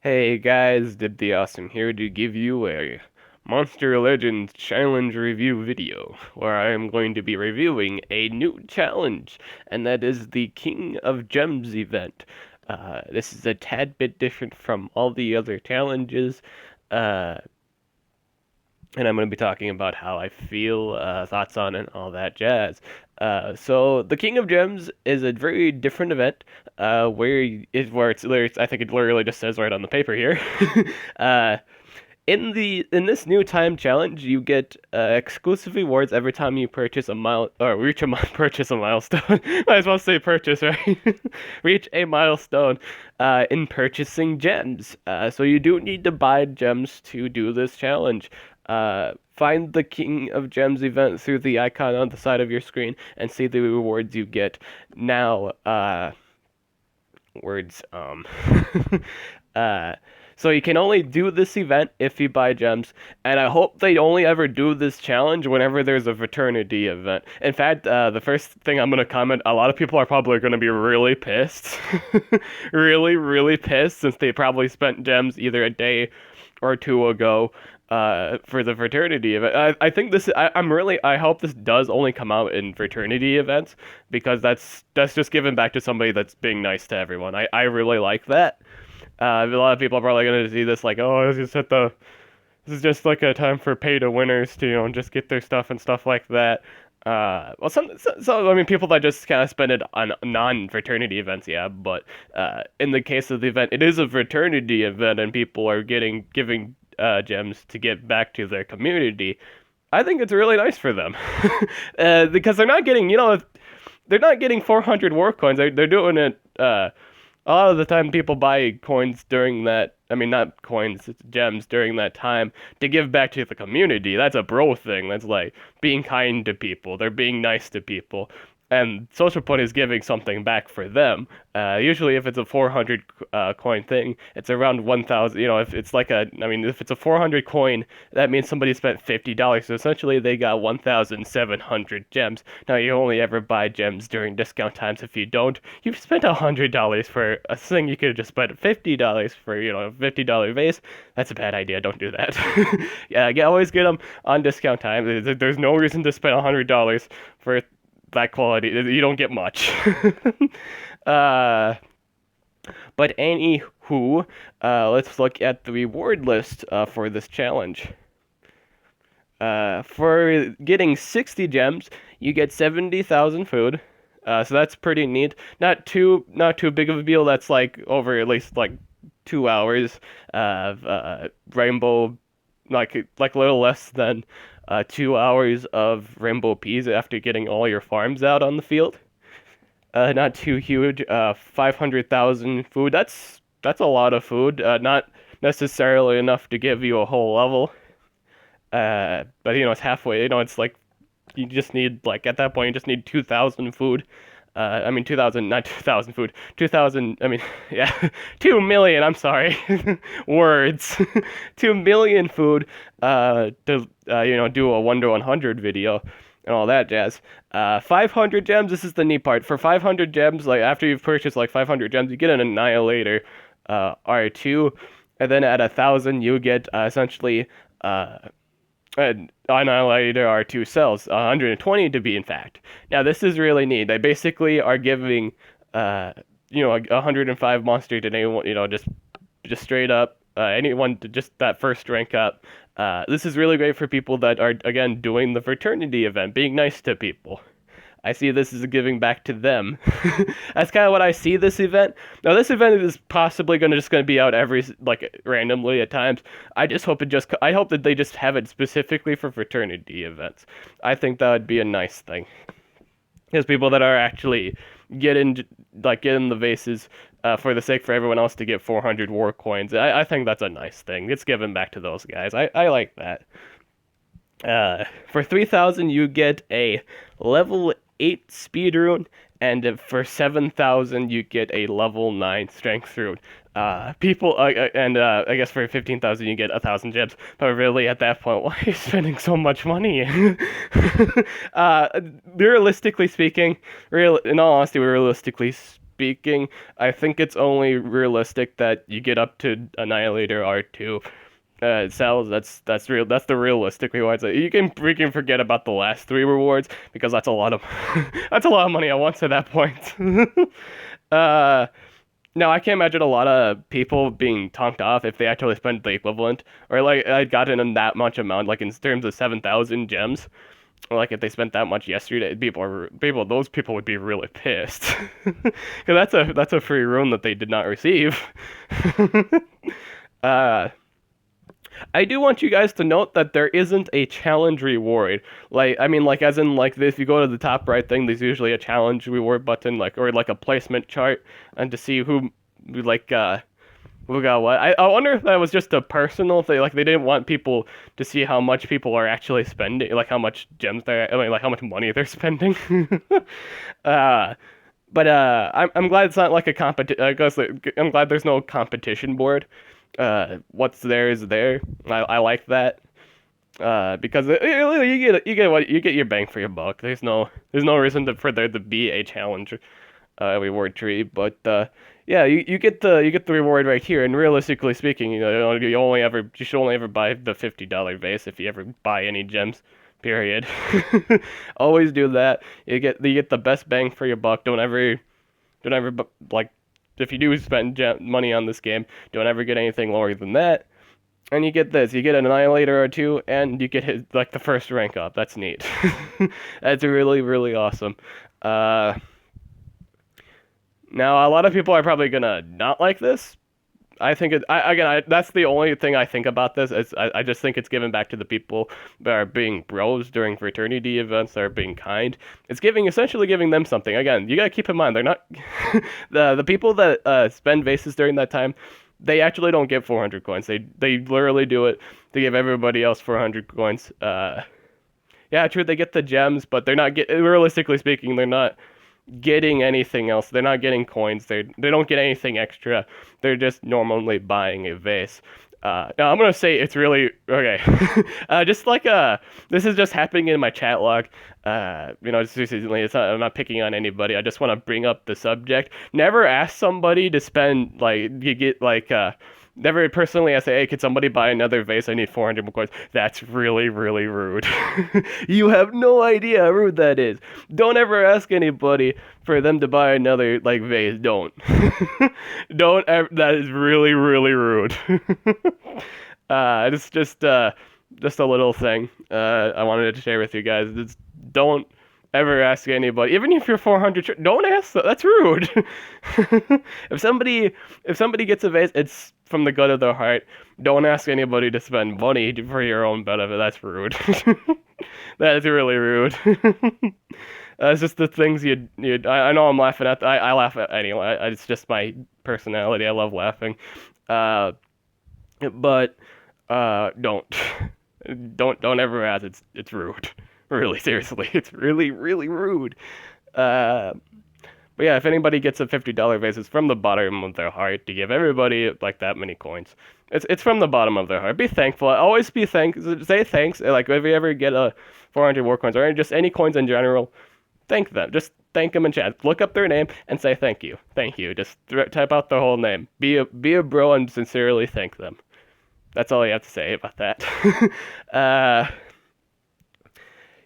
Hey guys, Did the Awesome here to give you a Monster Legends challenge review video where I am going to be reviewing a new challenge, and that is the King of Gems event. This is a tad bit different from all the other challenges, uh, and I'm going to be talking about how I feel, thoughts on it, and all that jazz. So the King of Gems is a very different event, where I think it literally just says right on the paper here. uh, in this new time challenge, you get exclusive rewards every time you purchase a mile or reach a purchase a milestone. Might as well say purchase, right? Reach a milestone in purchasing gems. So you do need to buy gems to do this challenge. Find the King of Gems event through the icon on the side of your screen and see the rewards you get. Now, words. uh, so you can only do this event if you buy gems, and I hope they only ever do this challenge whenever there's a fraternity event. In fact, the first thing I'm gonna comment, a lot of people are probably gonna be really pissed, really, really pissed, since they probably spent gems either a day or two ago for the fraternity event. I think I hope this does only come out in fraternity events because that's just giving back to somebody that's being nice to everyone. I really like that. A lot of people are probably gonna see this like, oh, this is just like a time for pay to winners to just get their stuff and stuff like that. Well, I mean, people that just kind of spend it on non-fraternity events, yeah. But in the case of the event, it is a fraternity event, and people are giving gems to get back to their community. I think it's really nice for them because they're not getting, they're not getting 400 war coins. They're doing it. A lot of the time, people buy coins during that. I mean, not coins, it's gems during that time to give back to the community. That's a bro thing. That's like being kind to people. They're being nice to people. And Social Point is giving something back for them. Usually, if it's a 400 coin thing, it's around 1,000. If it's if it's a 400 coin, that means somebody spent $50. So essentially, they got 1,700 gems. Now, you only ever buy gems during discount times. If you don't, you've spent $100 for a thing you could have just spent $50 for, a $50 vase. That's a bad idea. Don't do that. Yeah, always get them on discount time. There's no reason to spend $100 for that quality. You don't get much. uh, but anywho, let's look at the reward list for this challenge. For getting 60 gems, you get 70,000 food. So that's pretty neat. Not too big of a deal. That's like over at least like 2 hours of rainbow, like a little less than 2 hours of rainbow peas after getting all your farms out on the field. Not too huge. 500,000 food. That's a lot of food. Not necessarily enough to give you a whole level. But it's halfway. It's like you just need like at that point you just need 2,000 food. I mean 2,000, not 2,000 food. 2,000. I mean, yeah, 2 million. I'm sorry, words. 2 million food. To do a 1 to 100 video and all that jazz. 500 gems. This is the neat part. For 500 gems, like after you've purchased like 500 gems, you get an Annihilator R2, and then at 1,000 you get essentially Annihilator R2 cells, 120 to be in fact. Now this is really neat. They basically are giving 105 monster to anyone, just straight up anyone to just that first rank up. This is really great for people that are again doing the fraternity event, being nice to people. I see this as a giving back to them. That's kind of what I see this event. Now, this event is possibly going to be out every like randomly at times. I hope that they just have it specifically for fraternity events. I think that would be a nice thing. There's people that are actually getting the vases for the sake for everyone else to get 400 war coins. I think that's a nice thing. It's given back to those guys. I like that. For 3,000, you get a level 8 speed rune, and for 7,000, you get a level 9 strength rune. I guess for 15,000, you get 1,000 gems. But really, at that point, why are you spending so much money? Realistically speaking, realistically speaking, I think it's only realistic that you get up to Annihilator R2. Cells, that's real. That's the realistic rewards. You can freaking forget about the last three rewards because that's a lot of that's a lot of money at once at that point. uh, Now I can't imagine a lot of people being tonked off if they actually spent the equivalent, or like I'd gotten in that much amount, like in terms of 7,000 gems. Or like if they spent that much yesterday, those people would be really pissed, because that's a free rune that they did not receive. uh, I do want you guys to note that there isn't a challenge reward. Like, I mean, like, as in, like, if you go to the top right thing, there's usually a challenge reward button, like, or like a placement chart, and to see who got what. I wonder if that was just a personal thing, like, they didn't want people to see how much people are actually spending, like, how much gems I mean, like, how much money they're spending. uh, I'm glad it's not like a competition. I guess I'm glad there's no competition board. What's there is there. I like that. Because you get your bang for your buck. There's no reason for there to be a challenge reward tree. But yeah, you get the reward right here. And realistically speaking, you should only ever buy the $50 vase if you ever buy any gems. Period. Always do that. You get the best bang for your buck. Don't ever like if you do spend money on this game, don't ever get anything lower than that. And you get this, you get an Annihilator or two, and you get like the first rank up. That's neat. That's really, really awesome. Uh, Now a lot of people are probably gonna not like this. I think that's the only thing I think about this. I just think it's given back to the people that are being bros during fraternity events, that are being kind. It's essentially giving them something. Again, you gotta keep in mind they're not the people that spend vases during that time. They actually don't get 400 coins. They literally do it to give everybody else 400 coins. Yeah, true. They get the gems, but they're not realistically speaking, they're not getting anything else. They're not getting coins. They don't get anything extra. They're just normally buying a vase. Now I'm gonna say it's really okay. Just like this is just happening in my chat log. Just recently, I'm not picking on anybody. I just want to bring up the subject. Never ask somebody to spend Never personally I say, hey, could somebody buy another vase? I need 400 more coins. That's really, really rude. You have no idea how rude that is. Don't ever ask anybody for them to buy another, vase. Don't. Don't ever, that is really, really rude. It's just a little thing I wanted to share with you guys. Don't ever ask anybody, even if you're 400. Don't ask. That's rude. If somebody gets a vase, it's from the gut of their heart. Don't ask anybody to spend money for your own benefit. That's rude. That is really rude. It's just the things I know I'm laughing at. I laugh at anyway. It's just my personality. I love laughing. But don't ever ask. It's rude. Really, seriously, it's really, really rude. But yeah, if anybody gets a $50 vase, it's from the bottom of their heart to give everybody like that many coins. It's from the bottom of their heart. Be thankful. Always say thanks. Like if you ever get a 400 war coins or just any coins in general, thank them. Just thank them in chat. Look up their name and say thank you. Thank you. Just type out their whole name. Be a bro and sincerely thank them. That's all you have to say about that.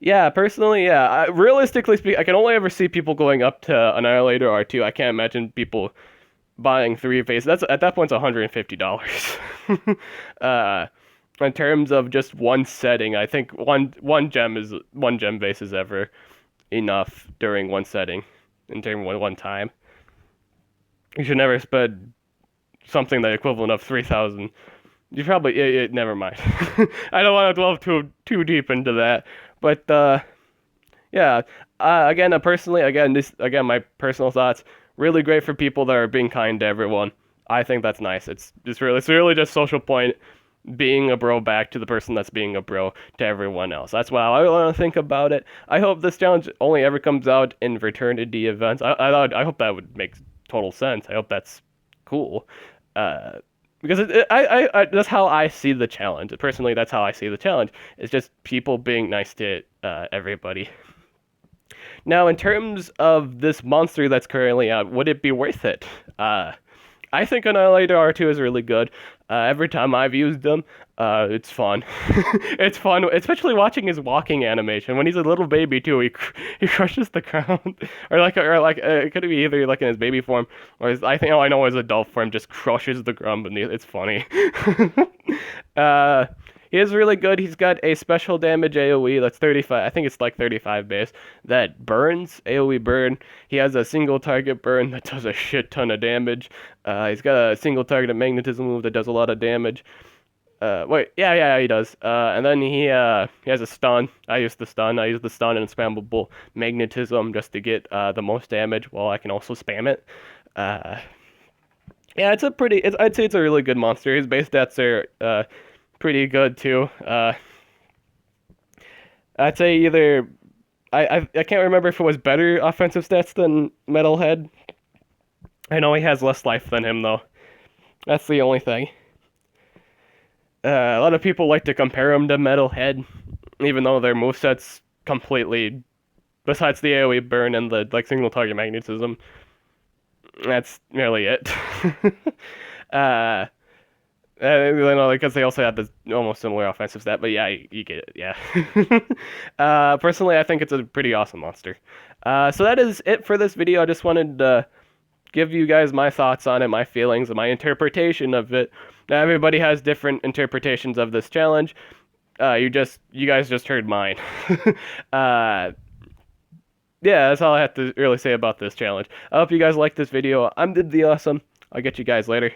Yeah, personally, yeah. Realistically speaking, I can only ever see people going up to Annihilator R2. I can't imagine people buying 3 vases. At that point, it's $150. In terms of just one setting, I think one gem vase is ever enough during one setting, in terms of one time. You should never spend something the equivalent of 3,000. You probably never mind. I don't want to delve too deep into that. But yeah, again, my personal thoughts. Really great for people that are being kind to everyone. I think that's nice. It's really just social point, being a bro back to the person that's being a bro to everyone else. That's what I want to think about it. I hope this challenge only ever comes out in fraternity events. I hope that would make total sense. I hope that's cool. Because that's how I see the challenge. Personally, that's how I see the challenge. It's just people being nice to everybody. Now, in terms of this monster that's currently out, would it be worth it? I think Annihilator R2 is really good. Every time I've used them, it's fun. It's fun, especially watching his walking animation. When he's a little baby too, he crushes the ground, or like it could be either like in his baby form, or his, I think all I know his adult form just crushes the ground beneath. It's funny. uh, he is really good. He's got a special damage AoE that's 35. I think it's like 35 base that burns AoE burn. He has a single target burn that does a shit ton of damage. He's got a single target magnetism move that does a lot of damage. Wait, yeah, he does. And then he has a stun. I use the stun. I use the stun and spammable magnetism just to get the most damage, while I can also spam it. Uh, yeah, I'd say it's a really good monster. His base stats are pretty good too. I'd say either I can't remember if it was better offensive stats than Metalhead. I know he has less life than him though. That's the only thing. A lot of people like to compare him to Metalhead, even though their movesets completely, besides the AoE burn and the like single target magnetism, that's nearly it. uh, you know, because they also have this almost similar offensive stat, but yeah, you get it, yeah. Personally, I think it's a pretty awesome monster. So that is it for this video. I just wanted to give you guys my thoughts on it, my feelings, and my interpretation of it. Now, everybody has different interpretations of this challenge. You guys just heard mine. uh, yeah, that's all I have to really say about this challenge. I hope you guys liked this video. I'm Did the Awesome. I'll get you guys later.